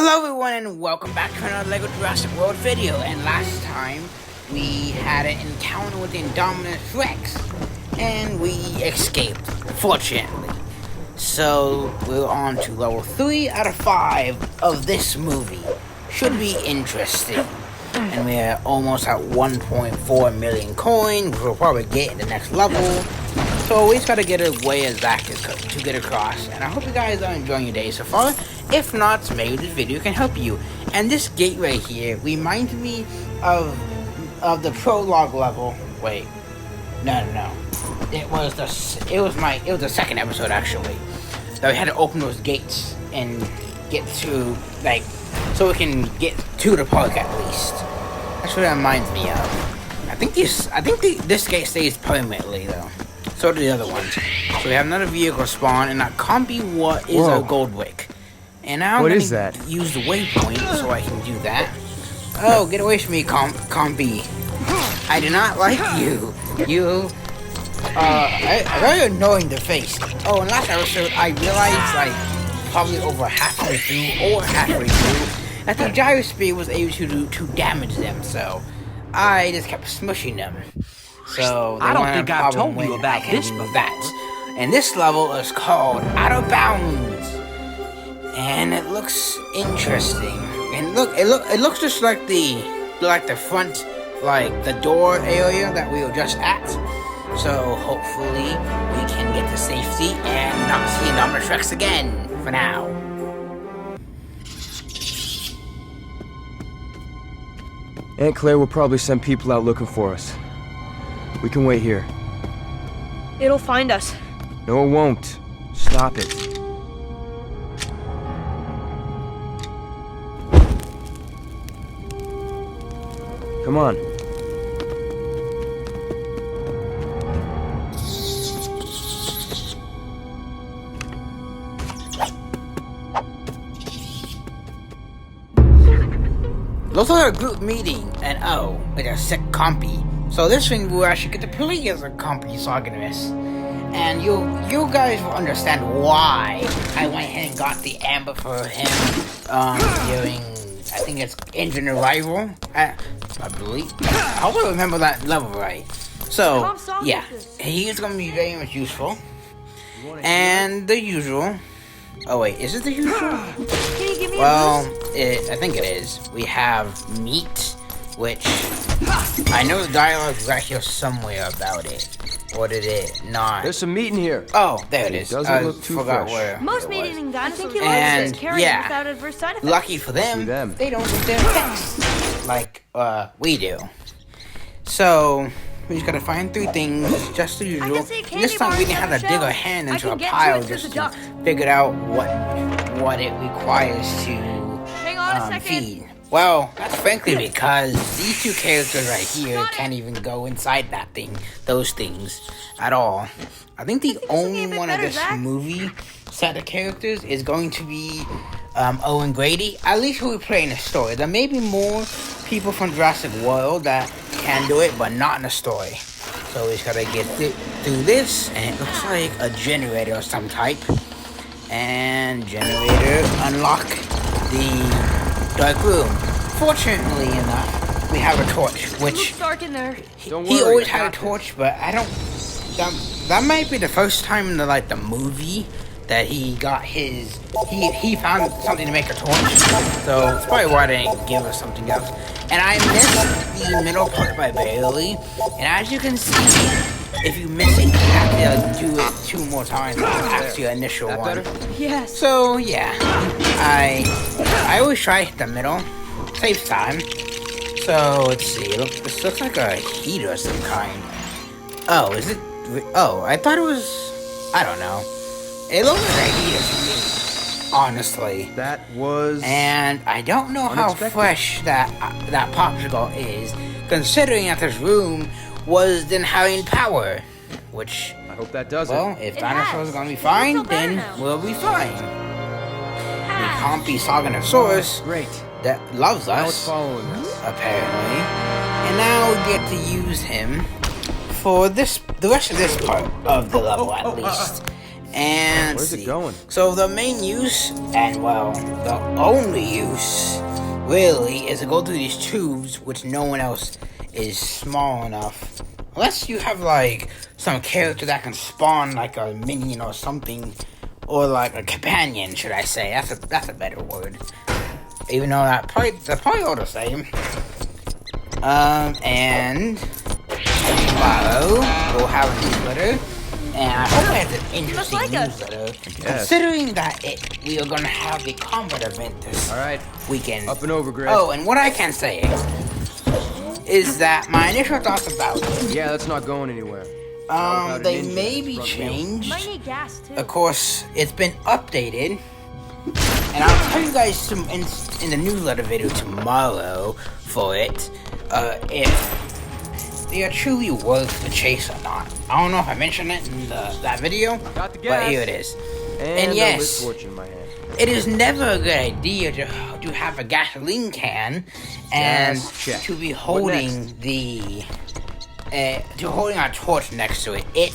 Hello everyone and welcome back to another LEGO Jurassic World video. And last time we had an encounter with the Indominus Rex and we escaped, fortunately. So we're on to level 3 out of 5 of this movie. Should be interesting. And we're almost at 1.4 million coins, which we'll probably get in the next level. So we just gotta get away as that to get across. And I hope you guys are enjoying your day so far. If not, maybe this video can help you. And this gate right here reminds me of the prologue level. Wait, no. It was the second episode actually. That we had to open those gates and get to so we can get to the park at least. That's what it reminds me of. I think this gate stays permanently though. So do the other ones. So we have another vehicle spawn, and that can't be what is a gold wick. And now I'm gonna use the waypoint so I can do that. Oh, get away from me, Compy. I do not like you. You very annoying to face. Oh, in last episode I realized probably over halfway through that the gyro speed was able to damage them, so I just kept smushing them. So I don't think I've told you about this before. And this level is called Out of Bounds, and it looks interesting. And it looks just like the front, the door area that we were just at. So hopefully we can get to safety and not see Indominus Rex again for now. Aunt Claire will probably send people out looking for us. We can wait here. It'll find us. No, it won't. Stop it. Come on. Looks like a group meeting, and oh, it's a sick compy. So this thing will actually get to play as a compy Indominus. And you guys will understand why I went ahead and got the amber for him during, I think it's engine arrival, I believe. I hope I remember that level right. So, yeah, he's going to be very much useful. And the usual. Oh wait, is it the usual? Can you give me I think it is. We have meat, which I know the dialogue is right here somewhere about it. Or did it not? There's some meat in here. Oh, there it is. Doesn't look too fresh. Where most meat eating dinosaurs and yeah, without adverse side effects. Lucky for them, they don't get their effects like we do. So we just gotta find 3 things, just the usual. This time we didn't have to dig our hand into a pile just to figure out what it requires to feed. Well, that's frankly because these 2 characters right here can't even go inside those things at all. I think the only one of this movie set of characters is going to be Owen Grady, at least who we play in the story. There may be more people from Jurassic World that can do it, but not in the story. So we just gotta get through this, and it looks like a generator of some type. And generator, unlock the dark room. Fortunately enough, we have a torch, which he always had a torch, but I don't. That might be the first time in the movie that he got his. He found something to make a torch, so it's probably why they didn't give us something else. And I missed the middle part by barely. And as you can see, if you miss it, you have to do it 2 more times after your initial one. Yes. So yeah, I always try to hit the middle, saves time. So let's see. This looks like a heater of some kind. Oh, is it? Oh, I thought it was. I don't know. It looks like a heater to me, honestly. That was. And I don't know how fresh that popsicle is, considering that this room was then having power, which I hope that does it. Well, if dinosaurs are gonna be fine, then we'll be fine. The compy Saganosaurus that loves us, apparently, and now we get to use him for the rest of this part of the level at least. And Where's it going? So the main use, and well, the only use, really, is to go through these tubes, which no one else is small enough. Unless you have, like, some character that can spawn, like, a minion or something. Or, like, a companion, should I say. That's a better word. Even though they're probably all the same. And tomorrow we'll have a newsletter, and I hope it's an interesting newsletter, considering that we are gonna have the combat event this weekend. Up and over, Greg. Oh, and what I can say is that my initial thoughts about it. Yeah, that's not going anywhere. They may be changed. Might need gas too. Of course, it's been updated. And I'll tell you guys some in the newsletter video tomorrow for it, if they are truly worth the chase or not. I don't know if I mentioned it in that video, but here it is. And yes, in my hand. it is never a good idea to have a gasoline can and to be holding holding a torch next to it. It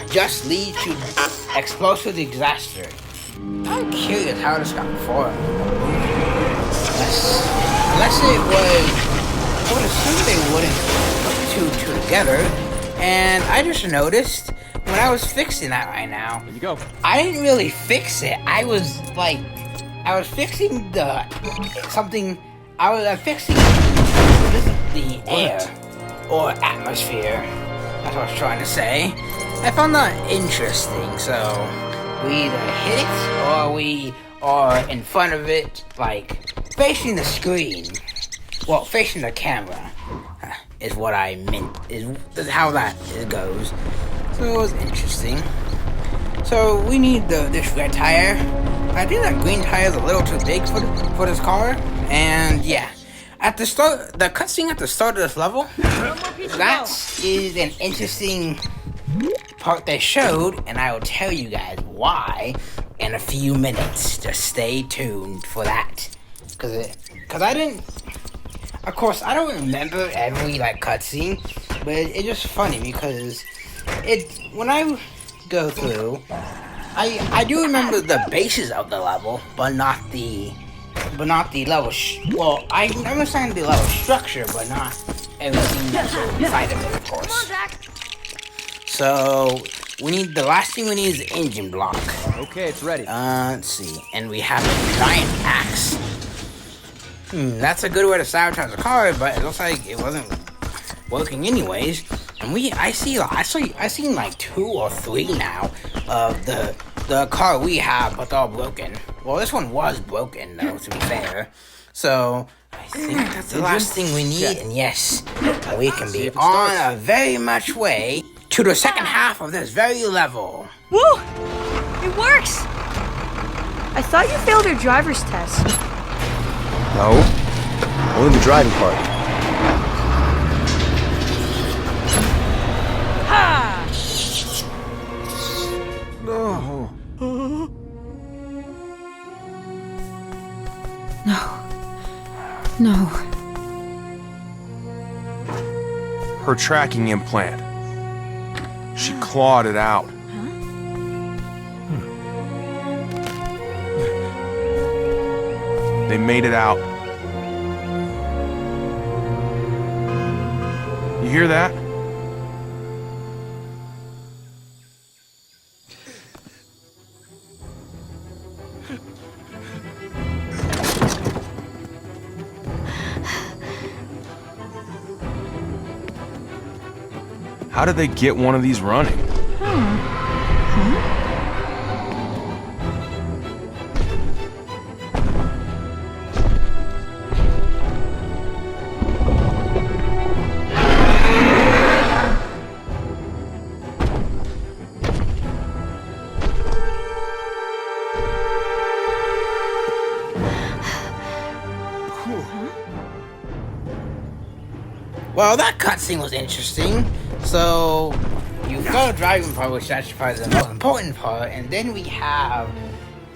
just leads to explosive disaster. I'm curious how this got formed. Unless it was, I would assume they wouldn't put two together. And I just noticed when I was fixing that right now. Here you go. I didn't really fix it. I was fixing fixing the air or atmosphere. That's what I was trying to say. I found that interesting, so we either hit it or we are in front of it, like facing the screen. Well, facing the camera is what I meant, is how that goes. So it was interesting. So we need this red tire. I think that green tire is a little too big for this car. And yeah, at the start, the cutscene at the start of this level, that is an interesting part they showed, and I will tell you guys why in a few minutes. Just stay tuned for that, cause I didn't. Of course, I don't remember every cutscene, but it's just funny because when I go through, I do remember the basis of the level, but not the level. Well, I understand the level structure, but not everything that's inside of it, of course. Come on, Zach. So the last thing we need is the engine block. Okay, it's ready. Let's see, and we have a giant axe. That's a good way to sabotage the car, but it looks like it wasn't working anyways. And I seen like 2 or 3 now of the car we have, but they're all broken. Well, this one was broken though, to be fair. So I think that's the last thing we need, and yes, we can be on a very much way to the second half of this very level. Woo! It works! I thought you failed your driver's test. No, only the driving part. Ha! No. No. Her tracking implant. She clawed it out. They made it out. You hear that? How did they get one of these running? Well, that cutscene was interesting. So, you've got a driving part, which that's probably the most important part, and then we have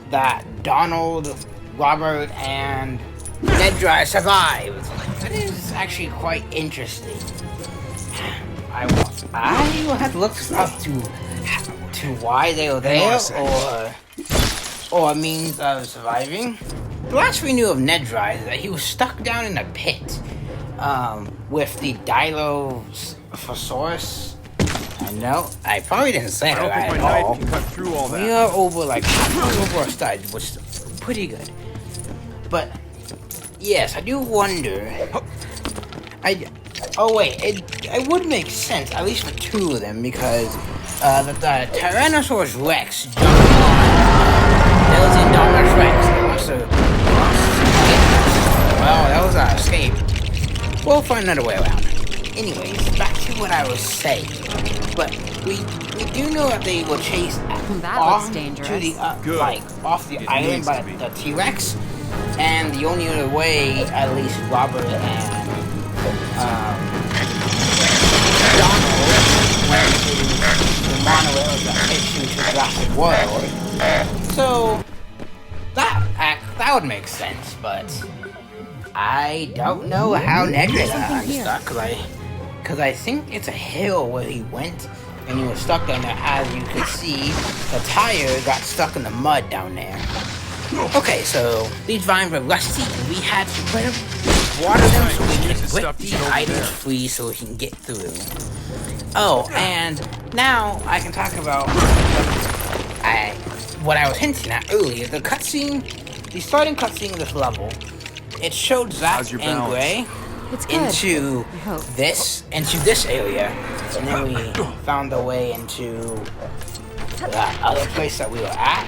that Donald, Robert, and Ned Dry survived. That is actually quite interesting. I will have to look this up to to why they were there, or a means of surviving. The last we knew of Nedry is that he was stuck down in a pit with the Dilophosaurus. I know, I probably didn't say that right at all. Cut through all that. We are over like over a stud, which is pretty good. But yes, I do wonder. It would make sense, at least for two of them, because the Tyrannosaurus Rex jumped on. That was Indominus Rex. Well, that was our escape. We'll find another way around. Anyways, back to what I was saying. But we do know that they were chased off to the off the island by the T-Rex, and the only other way, at least Robert and Donald went to the monorail that takes you to Jurassic World. So that would make sense, but I don't know how Nedry got unstuck, because I think it's a hill where he went, and he was stuck down there. As you can see, the tire got stuck in the mud down there. Okay, so these vines were rusty, and we had to water them so we can rip the items free so we can get through. Oh, and now I can talk about what I was hinting at earlier. The cutscene, the starting cutscene of this level, it showed Zach and Gray into this area, and then we found our way into that other place that we were at.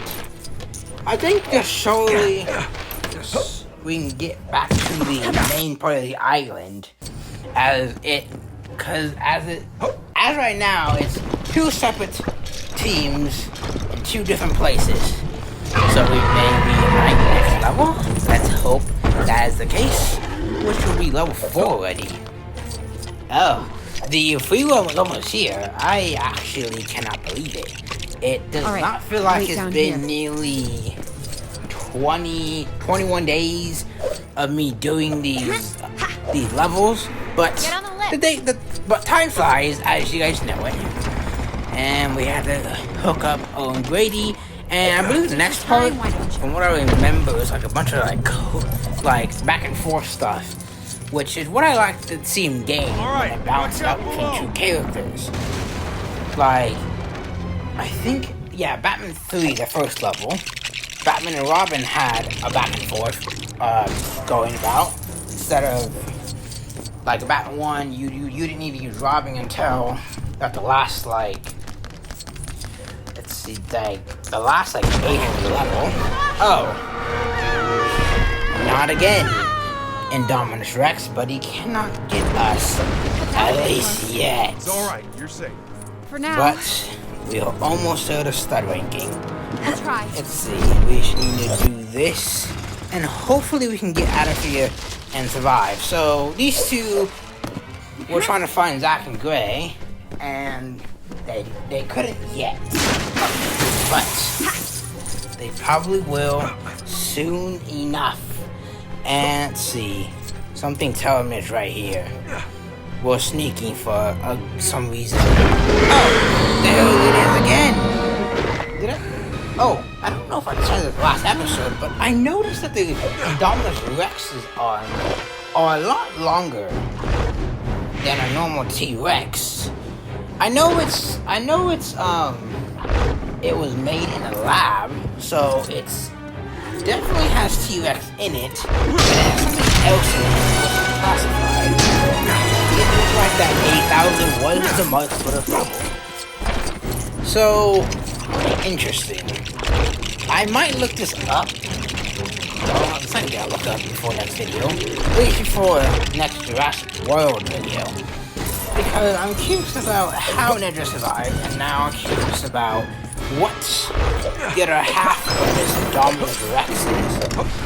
I think just we can get back to the main part of the island, as right now it's two separate teams in two different places. So we may be at next level. Let's hope that is the case, which will be level 4 already. Oh, the free level is here. I actually cannot believe it. It does not feel like it's been nearly 21 days of me doing these levels, but but time flies, as you guys know it. And we had to hook up Owen Grady, and I believe the next part, from what I remember, is like a bunch of like back and forth stuff, which is what I like to see in game, when I bounce up between two characters. Like, I think, yeah, Batman 3, the first level, Batman and Robin had a back and forth going about, instead of like Batman 1, you didn't even use Robin until at the last the last 8 level. Oh, not again, Indominus Rex, but he cannot get us, at least yet. It's all right, you're safe. For now. But we are almost out of stud ranking. We'll try. Let's see, we should need to do this, and hopefully we can get out of here and survive. So these two were trying to find Zach and Gray, and they couldn't yet, but they probably will soon enough. And let's see, something telling me it's right here. We're sneaking for some reason. Oh, there it is again. Did I? Oh, I don't know if I said this last episode, but I noticed that the Indominus Rexes are a lot longer than a normal T-Rex. I know it's it was made in a lab, so it's definitely has T-Rex in it, but it has something else in it that's classified. It looks like that 8,000 was the mark for the level. So interesting. I might look this up. Well, it's something I'll look up before next video. At least before next Jurassic World video. Because I'm curious about how Nedry survived, and now I'm curious about what the other half of this Indominus Rex is.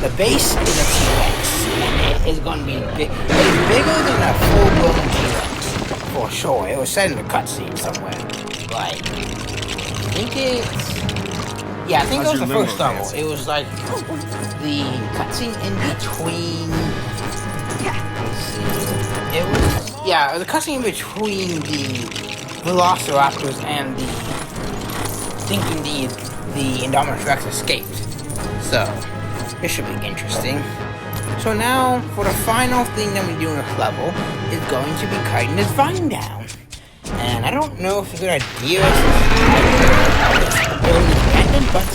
The base is a T-Rex, and it is going to be big. It's bigger than a full-blown T-Rex, for sure. It was said in the cutscene somewhere. Like, I think it's... Yeah, I think it was the first level. It was like the cutscene in between. Let's see. It was the cutscene between the Velociraptors and the thinking the Indominus Rex escaped. So, this should be interesting. So now, for the final thing that we do in this level, is going to be cutting this vine down. And I don't know if it's a good idea but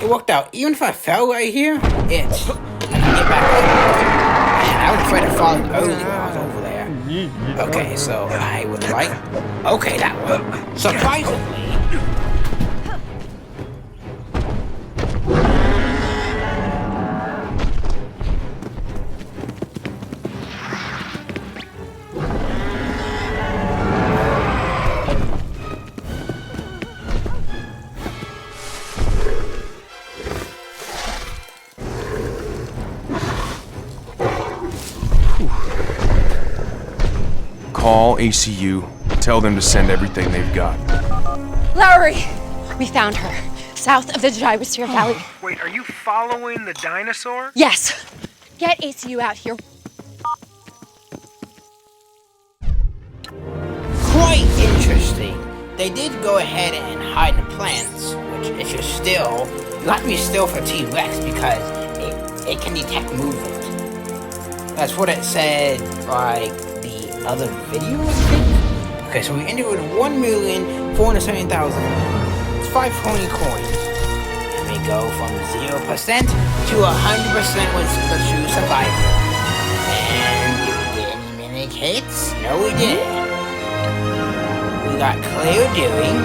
it worked out. Even if I fell right here, I can get back up. And I was afraid of falling early when I was over there. Okay, so I would like... Okay, that worked. Surprisingly... Call ACU. Tell them to send everything they've got. Lowry! We found her. South of the Gyrosphere Valley. Wait, are you following the dinosaur? Yes! Get ACU out here. Quite interesting. They did go ahead and hide the plants, which if you're still, you have to be still for T-Rex because it can detect movement. That's what it said, like, the other video, I think? Okay, so we ended with 1,470,000. It's 520 coins. And we go from 0% to 100% with the true survivor. And did we get any mimic hits? No, we didn't. We got Claire Dewey.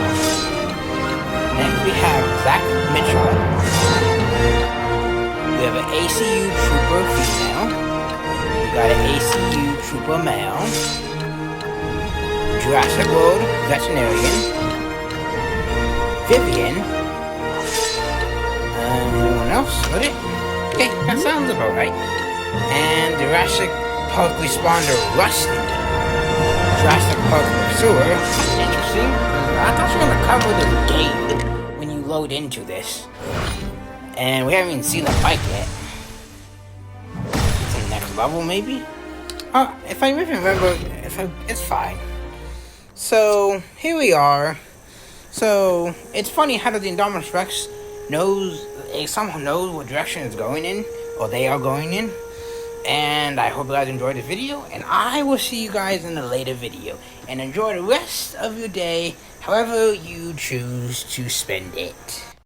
Next we have Zach Mitchell. We have an ACU Trooper female. We got an ACU Trooper male. Jurassic World Veterinarian. Vivian. Anyone else? What it? Okay, that sounds about right. And Jurassic Park Responder Rusty. Jurassic Park Pursuer. Interesting. I thought you were going to cover the gate when you load into this. And we haven't even seen the bike yet. It's in the next level, maybe? If I even remember, it's fine. So, here we are. So, it's funny how the Indominus Rex somehow knows what direction it's going in, or they are going in. And I hope you guys enjoyed the video, and I will see you guys in a later video. And enjoy the rest of your day, however you choose to spend it.